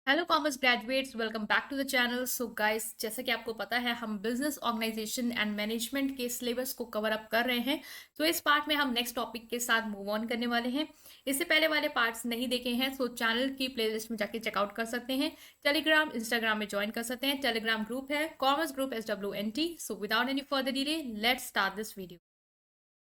Hello commerce graduates, welcome back to the channel. So guys, जैसा कि आपको पता है हम बिजनेस ऑर्गेनाइजेशन एंड मैनेजमेंट के सिलेबस को कवर अप कर रहे हैं। तो इस पार्ट में हम नेक्स्ट टॉपिक के साथ मूव ऑन करने वाले हैं। इससे पहले वाले पार्ट्स नहीं देखे हैं सो चैनल की प्लेलिस्ट में जाके चेकआउट कर सकते हैं। टेलीग्राम इंस्टाग्राम में ज्वाइन कर सकते हैं। टेलीग्राम ग्रुप है commerce group SWNT। So without any further delay let's start this video.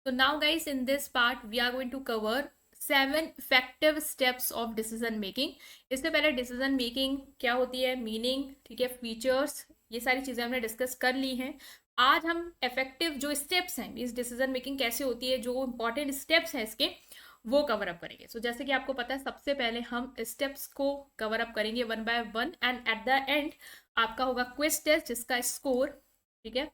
So now guys, in this part we are going to cover 7 effective steps of decision making। इससे पहले decision making क्या होती है, meaning, ठीक है, features, ये सारी चीजें हमने डिस्कस कर ली हैं। आज हम इफेक्टिव जो स्टेप्स हैं इस डिसीजन मेकिंग कैसे होती है, जो इंपॉर्टेंट स्टेप्स हैं इसके, वो कवर अप करेंगे। सो जैसे कि आपको पता है सबसे पहले हम स्टेप्स को कवर अप करेंगे one by one and at the end आपका होगा क्विज टेस्ट जिसका स्कोर, ठीक है,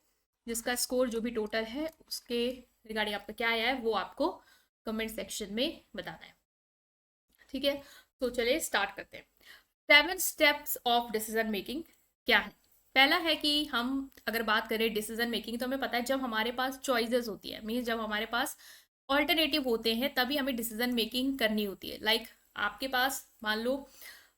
जिसका स्कोर जो भी टोटल है उसके रिगार्डिंग आपका क्या आया है वो आपको कमेंट सेक्शन में बताना है। ठीक है, तो चलिए स्टार्ट करते हैं। 7 स्टेप्स ऑफ डिसीजन मेकिंग क्या है। पहला है कि हम अगर बात करें डिसीजन मेकिंग तो हमें पता है जब हमारे पास चॉइसेस होती है, मीन जब हमारे पास ऑल्टरनेटिव होते हैं तभी हमें डिसीजन मेकिंग करनी होती है। लाइक आपके पास मान लो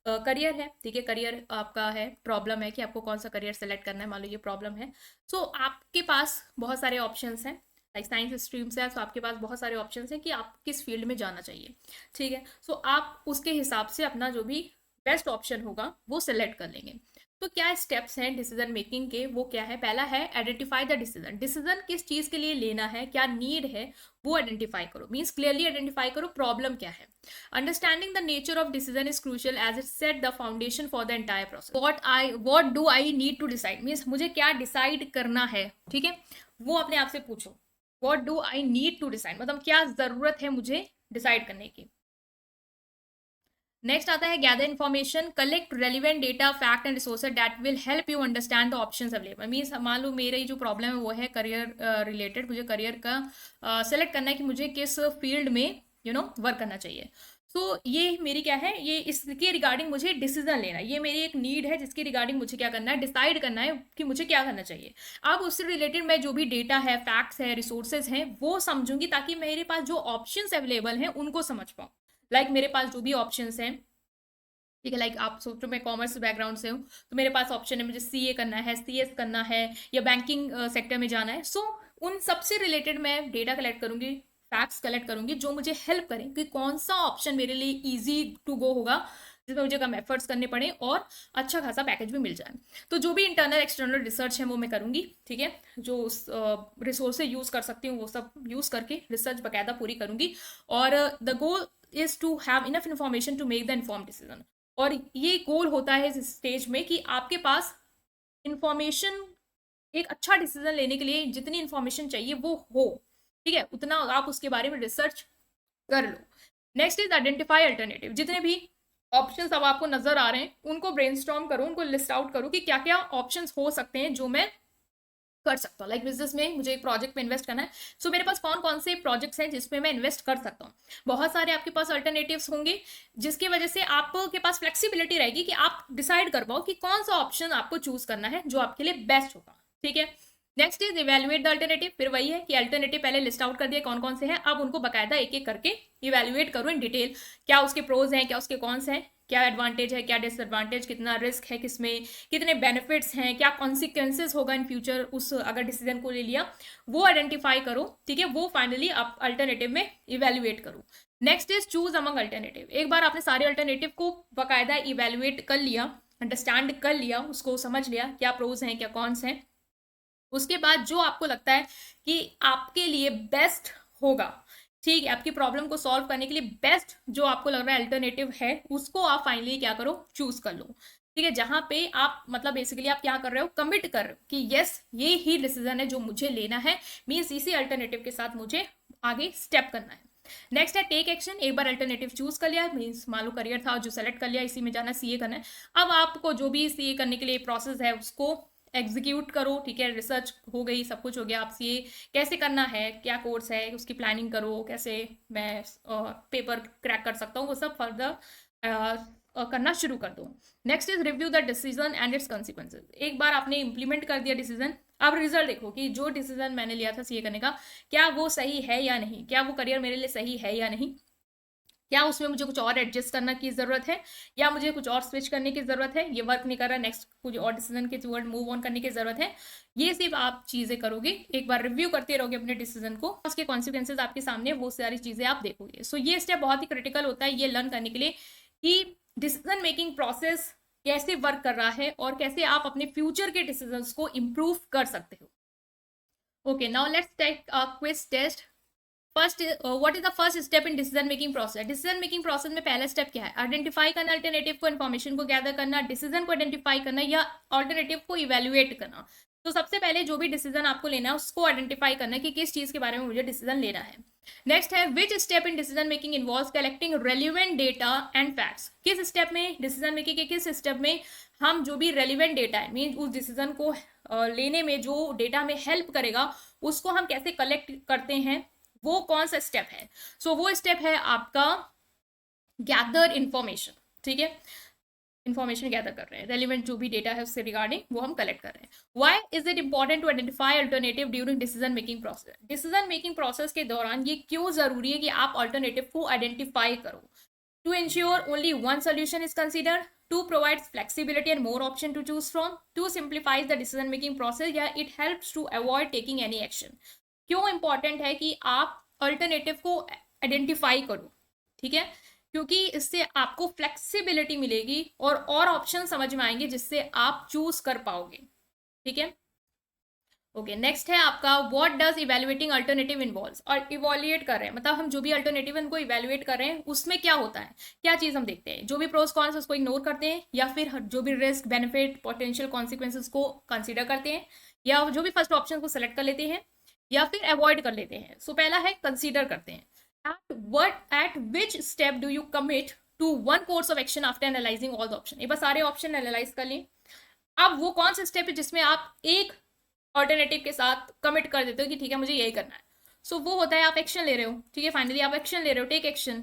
करियर है, ठीक है, करियर आपका है, प्रॉब्लम है कि आपको कौन सा करियर सेलेक्ट करना है, मान लो ये प्रॉब्लम है। सो आपके पास बहुत सारे ऑप्शंस हैं, लाइक साइंस स्ट्रीम से है तो आपके पास बहुत सारे ऑप्शंस हैं कि आप किस फील्ड में जाना चाहिए। ठीक है, सो आप उसके हिसाब से अपना जो भी बेस्ट ऑप्शन होगा वो सिलेक्ट कर लेंगे। तो क्या स्टेप्स हैं डिसीजन मेकिंग के, वो क्या है। पहला है आइडेंटिफाई द डिसीजन। डिसीजन किस चीज के लिए लेना है, क्या नीड है, वो आइडेंटिफाई करो, मीन्स क्लियरली आइडेंटिफाई करो प्रॉब्लम क्या है। Understanding the nature of decision is crucial as it set the foundation for the entire process. What do I need to decide, means मुझे क्या डिसाइड करना है, ठीक है, वो अपने आप से पूछो। What do I need to decide मतलब क्या जरूरत है मुझे डिसाइड करने की। नेक्स्ट आता है gather information, collect relevant data fact and resources that will help you understand the options available. Means मान लो मेरी जो प्रॉब्लम है वो है करियर रिलेटेड, मुझे करियर का सेलेक्ट करना है कि मुझे किस फील्ड में वर्क करना चाहिए। सो ये मेरी क्या है, ये इसके रिगार्डिंग मुझे डिसीजन लेना है, ये मेरी एक नीड है जिसके रिगार्डिंग मुझे क्या करना है, डिसाइड करना है कि मुझे क्या करना चाहिए। अब उससे रिलेटेड मैं जो भी डेटा है, फैक्ट्स है, रिसोर्सेज हैं वो समझूंगी ताकि मेरे पास जो ऑप्शंस अवेलेबल हैं उनको समझ पाऊँ। लाइक मेरे पास जो भी ऑप्शंस हैं, ठीक है, लाइक आप सोचो मैं कॉमर्स बैकग्राउंड से हूँ तो मेरे पास ऑप्शन है मुझे CA करना है, CS करना है या बैंकिंग सेक्टर में जाना है। सो उन सबसे रिलेटेड मैं डेटा कलेक्ट करूंगी, फैक्ट्स कलेक्ट करूंगी जो मुझे हेल्प करें कि कौन सा ऑप्शन मेरे लिए ईजी टू गो होगा, जिसमें मुझे कम एफर्ट्स करने पड़े और अच्छा खासा पैकेज भी मिल जाए। तो जो भी इंटरनल एक्सटर्नल रिसर्च है वो मैं करूंगी, ठीक है, जो रिसोर्सेज यूज कर सकती हूँ वो सब यूज करके रिसर्च बाकायदा पूरी करूंगी। और the goal is to have enough information to make the inform decision. और ये गोल होता है इस स्टेज में कि आपके पास इंफॉर्मेशन, एक अच्छा डिसीजन लेने के लिए जितनी इंफॉर्मेशन चाहिए वो हो, ठीक है, उतना आप उसके बारे में रिसर्च कर लो। Next is identify alternative. जितने भी ऑप्शंस अब आपको नजर आ रहे हैं उनको ब्रेनस्टॉर्म करो, उनको लिस्ट आउट करो कि क्या क्या ऑप्शंस हो सकते हैं जो मैं कर सकता हूँ। लाइक बिजनेस में मुझे एक प्रोजेक्ट में इन्वेस्ट करना है, सो मेरे पास कौन कौन से प्रोजेक्ट्स हैं जिसमें मैं इन्वेस्ट कर सकता हूँ। बहुत सारे आपके पास अल्टरनेटिव्स होंगे जिसकी वजह से आपके पास फ्लेक्सिबिलिटी रहेगी कि आप डिसाइड कर पाओ कि कौन सा ऑप्शन आपको चूज करना है जो आपके लिए बेस्ट होगा। ठीक है, next is evaluate the alternative. फिर वही है कि अल्टरनेटिव पहले लिस्ट आउट कर दिया कौन कौन से हैं, अब उनको बकायदा एक एक करके इवेल्युएट करो इन डिटेल। क्या उसके प्रोज हैं, क्या उसके कॉन्स हैं, क्या एडवांटेज है, क्या डिसएडवांटेज, कितना रिस्क है किसमें, कितने बेनिफिट्स हैं, क्या कॉन्सिक्वेंसेज होगा इन फ्यूचर उस अगर डिसीजन को ले लिया, वो आइडेंटिफाई करो। ठीक है, वो फाइनली आप अल्टरनेटिव में इवेल्युएट करो। Next is choose among alternative. एक बार आपने सारे अल्टरनेटिव को बकायदा इवेल्युएट कर लिया, अंडरस्टैंड कर लिया, उसको समझ लिया क्या प्रोज हैं क्या कॉन्स हैं, उसके बाद जो आपको लगता है कि आपके लिए बेस्ट होगा, ठीक है, आपकी प्रॉब्लम को सॉल्व करने के लिए बेस्ट जो आपको लग रहा है अल्टरनेटिव है, उसको आप फाइनली क्या करो, चूज कर लो। ठीक है, जहां पे आप मतलब बेसिकली आप क्या कर रहे हो, कमिट कर रहे हो कि यस ये ही डिसीजन है जो मुझे लेना है, मीन्स इसी अल्टरनेटिव के साथ मुझे आगे स्टेप करना है। नेक्स्ट है टेक एक्शन। एक बार अल्टरनेटिव चूज कर लिया, मीन्स मान लो करियर था जो सेलेक्ट कर लिया, इसी में जाना, CA करना है, अब आपको जो भी CA करने के लिए प्रोसेस है उसको एग्जीक्यूट करो। ठीक है, रिसर्च हो गई, सब कुछ हो गया, आप CA कैसे करना है, क्या कोर्स है, उसकी प्लानिंग करो, कैसे मैं पेपर क्रैक कर सकता हूँ, वो सब फर्दर करना शुरू कर दो। Next is review the decision and it's consequences. एक बार आपने इंप्लीमेंट कर दिया डिसीजन, अब रिजल्ट देखो कि जो डिसीजन मैंने लिया था CA करने का क्या वो सही है या नहीं, क्या वो करियर मेरे लिए सही है या नहीं। क्या उसमें मुझे कुछ और एडजस्ट करने की ज़रूरत है, या मुझे कुछ और स्विच करने की ज़रूरत है, ये वर्क नहीं कर रहा, नेक्स्ट कुछ और डिसीजन के टुवर्ड मूव ऑन करने की ज़रूरत है। ये सिर्फ आप चीज़ें करोगे, एक बार रिव्यू करते रहोगे अपने डिसीजन को, उसके कॉन्सिक्वेंसेज आपके सामने, वो सारी चीज़ें आप देखोगे। सो ये स्टेप बहुत ही क्रिटिकल होता है ये लर्न करने के लिए कि डिसीजन मेकिंग प्रोसेस कैसे वर्क कर रहा है और कैसे आप अपने फ्यूचर के डिसीजंस को इम्प्रूव कर सकते हो। Okay, now let's take a quiz test. First, what is the first step in decision making process? Decision making process में पहला स्टेप क्या है? आइडेंटिफाई करना अल्टरनेटिव को, इन्फॉर्मेशन को गैदर करना, डिसीजन को आइडेंटिफाई करना या अल्टरनेटिव को इवेल्युएट करना। तो सबसे पहले जो भी डिसीजन आपको लेना है उसको आइडेंटिफाई करना कि किस चीज के बारे में मुझे डिसीजन लेना है। नेक्स्ट है विच step in decision making involves collecting relevant data and facts. किस स्टेप में, डिसीजन मेकिंग के किस स्टेप में हम जो भी रेलिवेंट डेटा है, मीन उस डिसीजन को लेने में जो डेटा में हेल्प करेगा उसको हम कैसे कलेक्ट करते हैं, वो कौन सा स्टेप है? सो वो स्टेप है आपका गैदर इंफॉर्मेशन। ठीक है, इंफॉर्मेशन गैदर कर रहे हैं, रेलिवेंट जो भी डेटा है उससे रिगार्डिंग वो हम कलेक्ट कर रहे हैं। Why is it important to identify alternative during decision making process? Decision making process के दौरान ये क्यों जरूरी है कि आप अल्टरनेटिव को आइडेंटिफाई करो? To ensure only one solution is considered, to provide flexibility and more option to choose from, to simplifies the decision making process, या it helps to avoid taking any action। क्यों important है कि आप alternative को identify करो? ठीक है, क्योंकि इससे आपको फ्लेक्सिबिलिटी मिलेगी और ऑप्शन समझ में आएंगे जिससे आप चूज कर पाओगे। ठीक है, ओके, नेक्स्ट है आपका what does evaluating alternative involves. और इवॉल्यूएट कर रहे हैं मतलब हम जो भी अल्टरनेटिव उनको इवेल्युएट कर रहे हैं उसमें क्या होता है, क्या चीज हम देखते हैं, जो भी प्रोस कॉन्स उसको इग्नोर करते हैं, या फिर जो भी रिस्क बेनिफिट पोटेंशियल कॉन्सिक्वेंसेस को कंसिडर करते हैं, या जो भी फर्स्ट ऑप्शन को सेलेक्ट कर लेते हैं, या फिर अवॉइड कर लेते हैं। सो पहला है कंसीडर करते हैं। At which step do you commit to one course of action after analysing all the option. एक बार सारे ऑप्शन एनालाइज कर लें। अब वो कौन सा स्टेप है जिसमें आप एक ऑल्टरनेटिव के साथ कमिट कर देते हो कि ठीक है मुझे यही करना है। सो वो होता है आप एक्शन ले रहे हो। ठीक है, फाइनली आप एक्शन ले रहे हो, take action.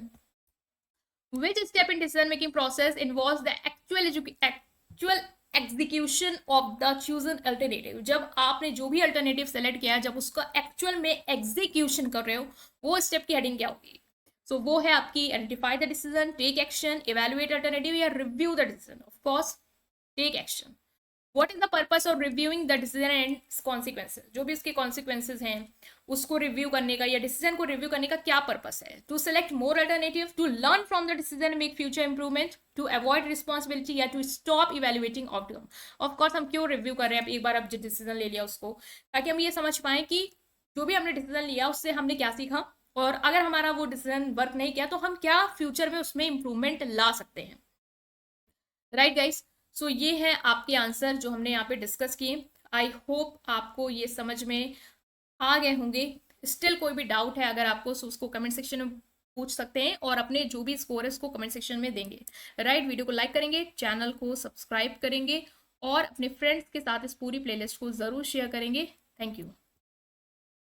Which step in decision making process involves the actual execution of the chosen alternative. जब आपने जो भी अल्टरनेटिव सेलेक्ट किया है, जब उसका एक्चुअल में एग्जीक्यूशन कर रहे हो, वो स्टेप की हेडिंग क्या होगी? सो वो है आपकी identify the decision, take action, evaluate alternative या review the decision. Of course take action. What is the purpose of reviewing the decision and consequences? जो भी इसके consequences हैं उसको रिव्यू करने का या डिसीजन को रिव्यू करने का क्या पर्पस है? To select more alternative, to learn from the decision, make future improvement, to avoid responsibility या to stop evaluating outcome. Of course हम क्यों रिव्यू कर रहे हैं? एक बार अब जो डिसीजन ले लिया उसको, ताकि हम ये समझ पाएं कि जो भी हमने डिसीजन लिया उससे हमने क्या सीखा, और अगर हमारा वो डिसीजन वर्क नहीं किया तो हम क्या फ्यूचर में उसमें इंप्रूवमेंट ला सकते हैं। राइट गाइस, सो ये है आपके आंसर जो हमने यहाँ पे डिस्कस किए। आई होप आपको ये समझ में आ गए होंगे। स्टिल कोई भी डाउट है अगर आपको, सो उसको कमेंट सेक्शन में पूछ सकते हैं और अपने जो भी स्कोर है उसको कमेंट सेक्शन में देंगे। राइट, वीडियो को लाइक करेंगे, चैनल को सब्सक्राइब करेंगे और अपने फ्रेंड्स के साथ इस पूरी प्लेलिस्ट को ज़रूर शेयर करेंगे। Thank you.